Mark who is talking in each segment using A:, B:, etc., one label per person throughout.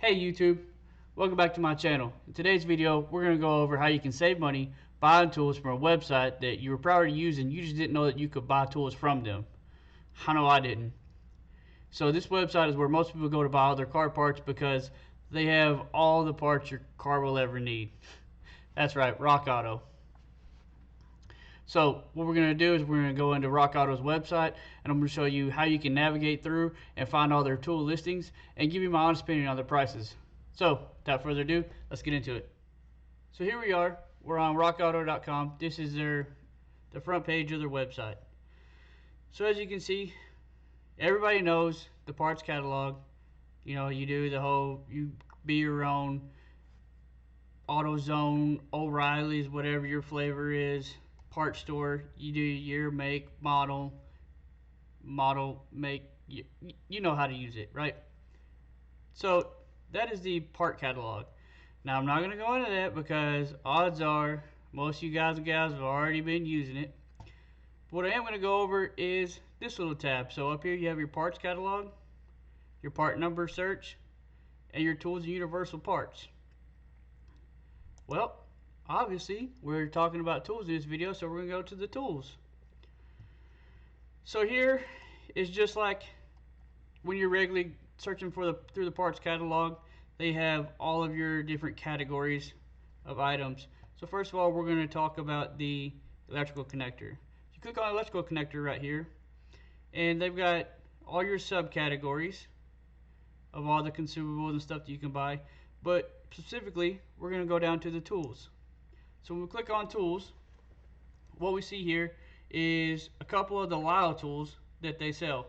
A: Hey YouTube, welcome back to my channel. In today's video, we're going to go over how you can save money buying tools from a website that you were probably using. You just didn't know that you could buy tools from them. I know I didn't. So this website is where most people go to buy all their car parts because they have all the parts your car will ever need. That's right, Rockauto. So what we're going to do is we're going to go into Rockauto's website and I'm going to show you how you can navigate through and find all their tool listings and give you my honest opinion on their prices. So without further ado, let's get into it. So here we are. We're on rockauto.com. This is the front page of their website. So as you can see, everybody knows the parts catalog. You know, you do the whole, you be your own AutoZone, O'Reilly's, whatever your flavor is. Part store, you do year, make, model, make, you know how to use it, right? So that is the part catalog. Now I'm not going to go into that because odds are most of you guys and gals have already been using it. What I am going to go over is this little tab. So up here you have your parts catalog, your part number search, and your tools and universal parts. Well, obviously we're talking about tools in this video, so we're going to go to the tools. So here is just like when you're regularly searching for through the parts catalog, they have all of your different categories of items. So first of all, we're going to talk about the electrical connector. You click on electrical connector right here, and they've got all your subcategories of all the consumables and stuff that you can buy. But specifically, we're going to go down to the tools. So when we click on tools, what we see here is a couple of the Lisle tools that they sell.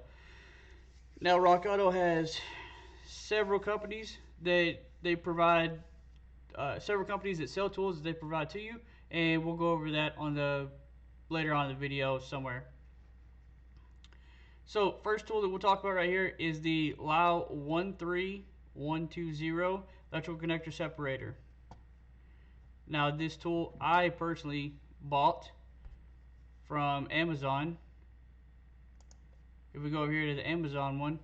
A: Now Rockauto has several companies that they provide, several companies that sell tools that they provide to you, and we'll go over that on later on in the video somewhere. So first tool that we'll talk about right here is the Lisle 13120 electrical connector separator. Now this tool I personally bought from Amazon. If we go over here to the Amazon one,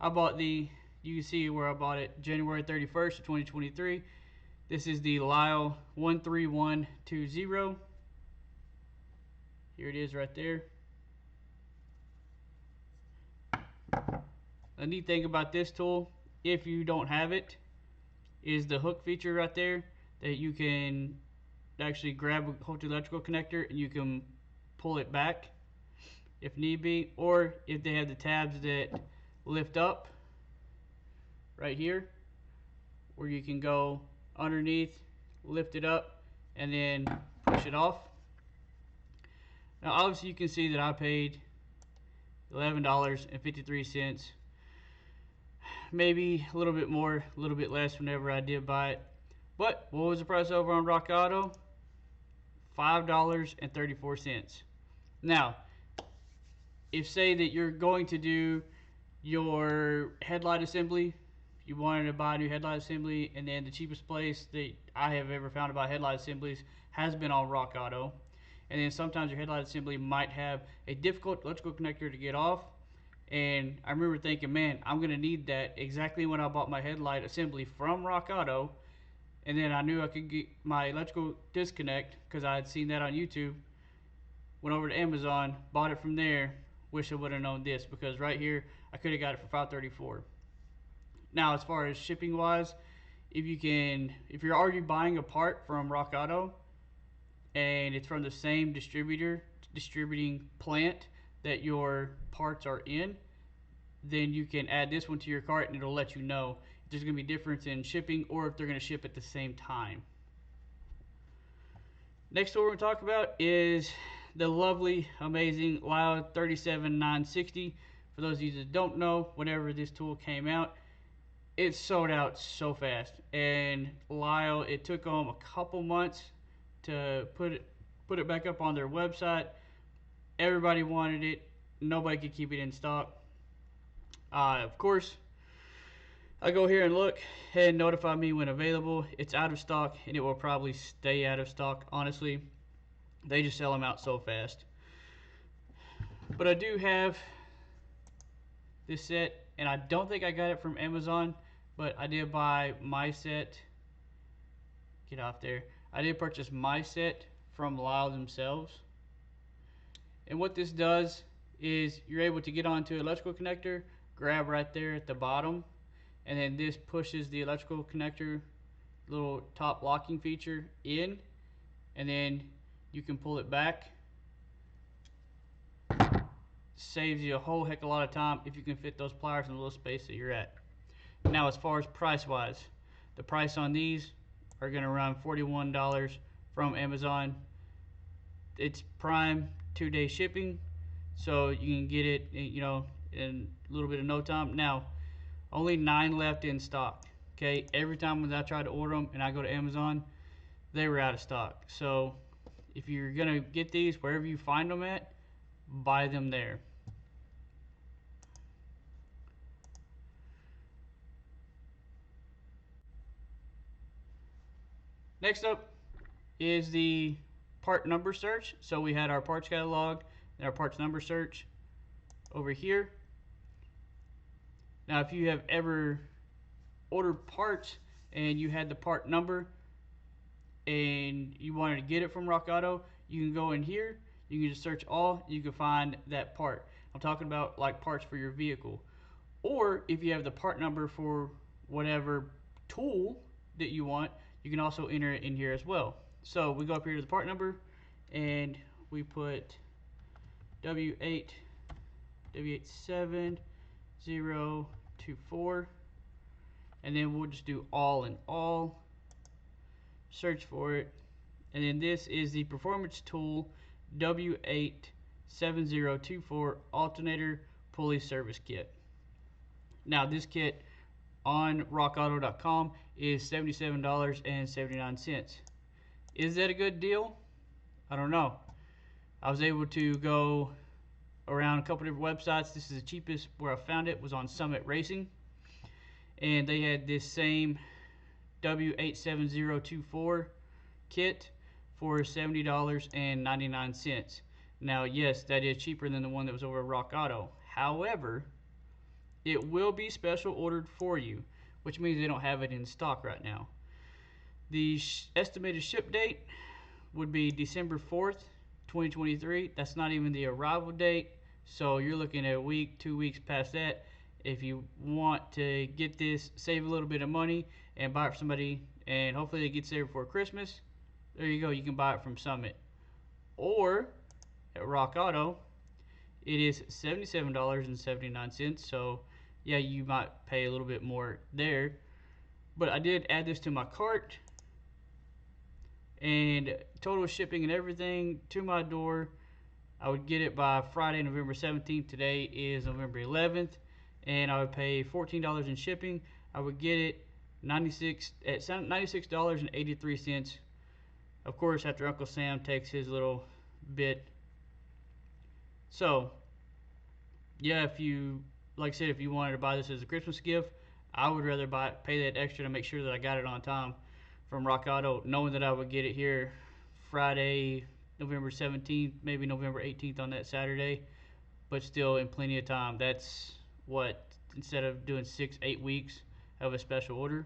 A: I bought you can see where I bought it, January 31st of 2023. This is the Lisle 13120. Here it is right there. The neat thing about this tool, if you don't have it, is the hook feature right there that you can actually grab a whole electrical connector and you can pull it back if need be, or if they have the tabs that lift up right here where you can go underneath, lift it up, and then push it off. Now obviously you can see that I paid $11.53, maybe a little bit more, a little bit less whenever I did buy it. But what was the price over on Rockauto? $5.34. Now, if say that you're going to do your headlight assembly, you wanted to buy a new headlight assembly, and then the cheapest place that I have ever found to buy headlight assemblies has been on Rockauto. And then sometimes your headlight assembly might have a difficult electrical connector to get off. And I remember thinking, man, I'm going to need that exactly when I bought my headlight assembly from Rockauto. And then I knew I could get my electrical disconnect because I had seen that on YouTube. Went over to Amazon, bought it from there. Wish I would have known this because right here I could have got it for $5.34. Now as far as shipping wise, if you're already buying a part from Rockauto and it's from the same distributing plant that your parts are in, then you can add this one to your cart and it'll let you know if there's going to be difference in shipping or if they're going to ship at the same time. Next tool we're going to talk about is the lovely, amazing Lisle 37960. For those of you that don't know, whenever this tool came out, it sold out so fast. And Lisle, it took them a couple months to put it back up on their website. Everybody wanted it. Nobody could keep it in stock. Of course, I go here and look and notify me when available. It's out of stock and it will probably stay out of stock. Honestly, they just sell them out so fast. But I do have this set, and I don't think I got it from Amazon. but I did buy my set. Get off there. I did purchase my set from Lisle themselves. And what this does is you're able to get onto electrical connector, grab right there at the bottom, and then this pushes the electrical connector little top locking feature in, and then you can pull it back. Saves you a whole heck of a lot of time if you can fit those pliers in the little space that you're at. Now, as far as price wise, the price on these are going to run $41 from Amazon. It's Prime 2-day shipping, so you can get it, you know, in a little bit of no time. Now, only 9 left in stock. Okay, every time when I try to order them and I go to Amazon, they were out of stock. So if you're gonna get these wherever you find them at, buy them there. Next up is the part number search. So we had our parts catalog and our parts number search over here. Now, if you have ever ordered parts and you had the part number and you wanted to get it from Rockauto, you can go in here, you can just search all, you can find that part. I'm talking about like parts for your vehicle. Or if you have the part number for whatever tool that you want, you can also enter it in here as well. So we go up here to the part number and we put W8 W87024, and then we'll just do all in all, search for it, and then this is the performance tool W87024 alternator pulley service kit. Now this kit on rockauto.com is $77.79. Is that a good deal? I don't know. I was able to go around a couple different websites. This is the cheapest where I found it, was on Summit Racing, and they had this same W87024 kit for $70.99. Now, yes, that is cheaper than the one that was over at Rockauto. However, it will be special ordered for you, which means they don't have it in stock right now. The estimated ship date would be December 4th, 2023. That's not even the arrival date, so you're looking at a week, 2 weeks past that. If you want to get this, save a little bit of money and buy it for somebody, and hopefully it gets there before Christmas, there you go, you can buy it from Summit. Or at Rockauto, it is $77.79, so yeah, you might pay a little bit more there. But I did add this to my cart, and total shipping and everything to my door, I would get it by Friday, November 17th. Today is November 11th, and I would pay $14 in shipping. I would get it $96.83. Of course, after Uncle Sam takes his little bit. So, yeah, if you, like I said, if you wanted to buy this as a Christmas gift, I would rather pay that extra to make sure that I got it on time from Rockauto, knowing that I would get it here Friday, November 17th, maybe November 18th on that Saturday, but still in plenty of time. That's what, instead of doing 6-8 weeks of a special order.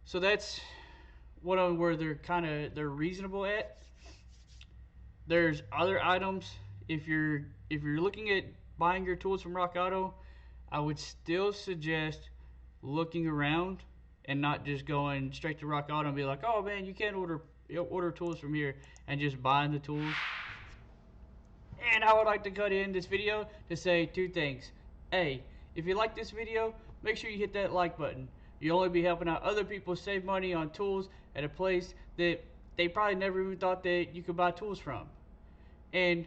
A: So that's where they're reasonable at. There's other items. If you're looking at buying your tools from Rockauto, I would still suggest looking around and not just going straight to Rockauto and be like, oh man, you can't order tools from here, and just buying the tools. And I would like to cut in this video to say 2 things. A, if you like this video, make sure you hit that like button. You'll only be helping out other people save money on tools at a place that they probably never even thought that you could buy tools from. And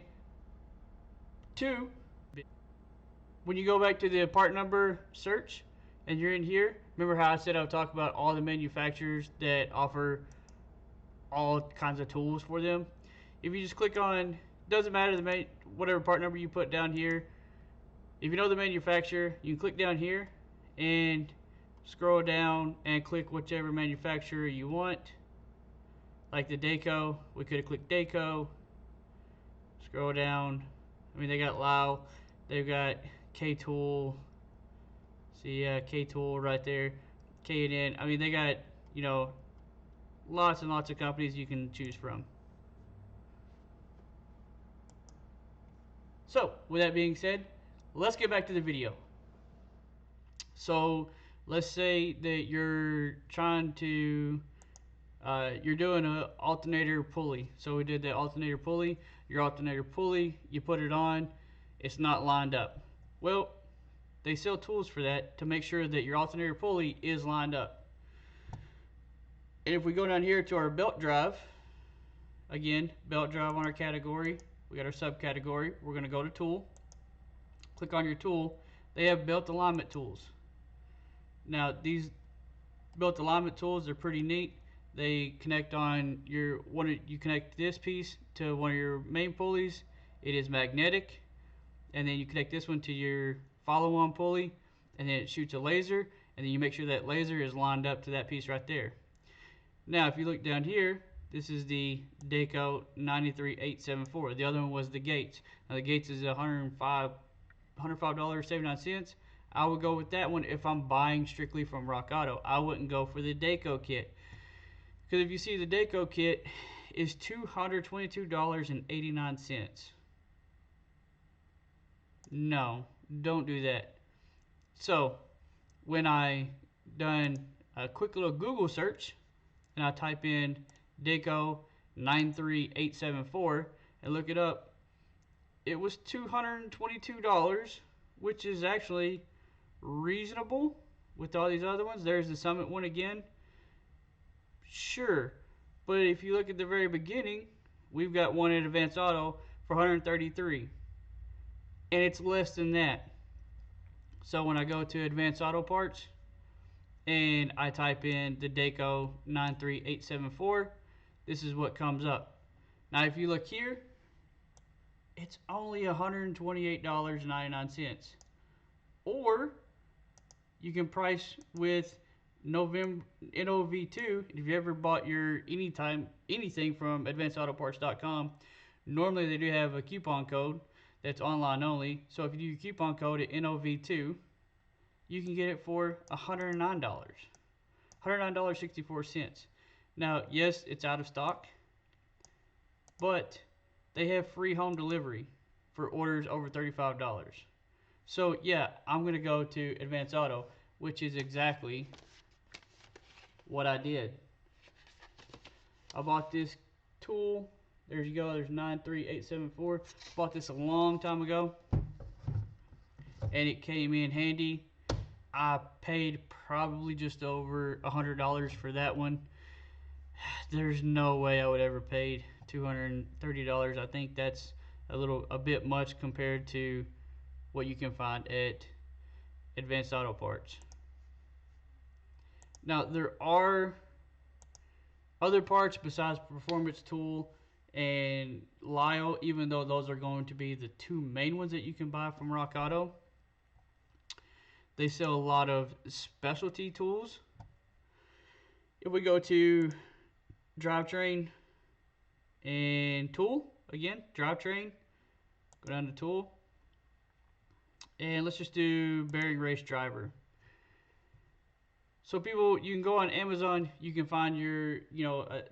A: 2, when you go back to the part number search and you're in here, remember how I said I would talk about all the manufacturers that offer all kinds of tools for them? If you just click on, doesn't matter whatever part number you put down here, if you know the manufacturer, you can click down here and scroll down and click whichever manufacturer you want. Like the Dayco, we could have clicked Dayco. Scroll down. I mean, they got Lisle, they've got K-Tool, See, K Tool right there, K&N. I mean, they got, you know, lots and lots of companies you can choose from. So, with that being said, let's get back to the video. So, let's say that you're trying to, you're doing an alternator pulley. So we did the alternator pulley. Your alternator pulley, you put it on, it's not lined up. Well, they sell tools for that to make sure that your alternator pulley is lined up. And if we go down here to our belt drive, again, belt drive on our category, we got our subcategory. We're going to go to tool, click on your tool. They have belt alignment tools. Now these belt alignment tools are pretty neat. They connect on your you connect this piece to one of your main pulleys. It is magnetic, and then you connect this one to your follow-on pulley, and then it shoots a laser, and then you make sure that laser is lined up to that piece right there. Now, if you look down here, this is the Dayco 93874. The other one was the Gates. Now the Gates is $105.79. I would go with that one if I'm buying strictly from Rockauto. I wouldn't go for the Dayco kit. Because if you see the Dayco kit is $222.89. No, don't do that. So, when I done a quick little Google search, and I type in Dayco 93874 and look it up, it was $222, which is actually reasonable with all these other ones. There's the Summit one again. Sure, but if you look at the very beginning, we've got one at Advance Auto for $133, and it's less than that. So when I go to Advance Auto Parts and I type in the Dayco 93874, this is what comes up. Now if you look here, it's only $128.99. Or you can price with November NOV2. If you ever bought your anything from AdvancedAutoParts.com, normally they do have a coupon code that's online only. So if you do your coupon code at NOV2, you can get it for $109. $109.64. Now, yes, it's out of stock, but they have free home delivery for orders over $35. So yeah, I'm gonna go to Advance Auto, which is exactly what I did. I bought this tool. There you go. There's 93874. Bought this a long time ago, and it came in handy. I paid probably just over $100 for that one. There's no way I would ever pay $230. I think that's a bit much compared to what you can find at Advanced Auto Parts. Now there are other parts besides Performance Tool and Lisle, even though those are going to be the two main ones that you can buy from Rockauto. They sell a lot of specialty tools. If we go to drivetrain and tool, again, drivetrain, go down to tool, and let's just do bearing race driver. So people, you can go on Amazon, you can find your,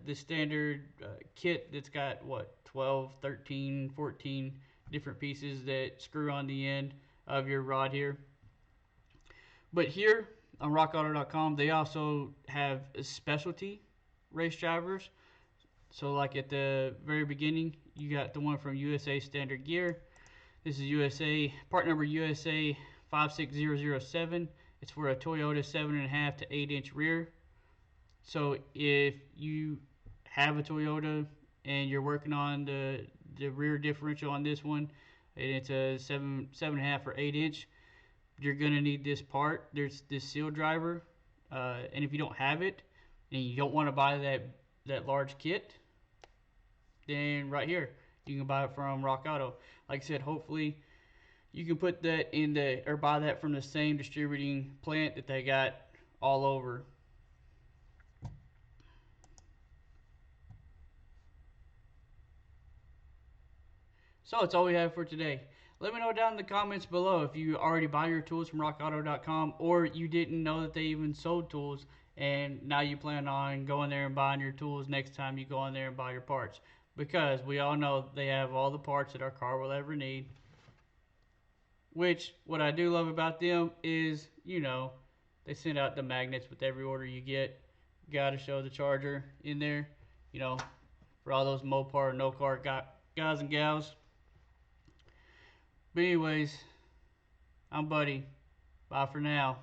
A: the standard kit that's got what, 12, 13, 14 different pieces that screw on the end of your rod here. But here on rockauto.com, they also have specialty race drivers. So like at the very beginning, you got the one from USA Standard Gear. This is USA, part number USA 56007. It's for a Toyota 7.5 to 8 inch rear. So if you have a Toyota and you're working on the rear differential on this one, and it's a 7.5 or 8 inch, you're gonna need this part. There's this seal driver, and if you don't have it and you don't want to buy that large kit, then right here you can buy it from Rockauto. Like I said, hopefully you can put that or buy that from the same distributing plant that they got all over. So that's all we have for today. Let me know down in the comments below if you already buy your tools from rockauto.com or you didn't know that they even sold tools and now you plan on going there and buying your tools next time you go in there and buy your parts. Because we all know they have all the parts that our car will ever need. Which, what I do love about them is, they send out the magnets with every order you get. Gotta show the charger in there, you know, for all those Mopar, no car guys and gals. But anyways, I'm Buddy. Bye for now.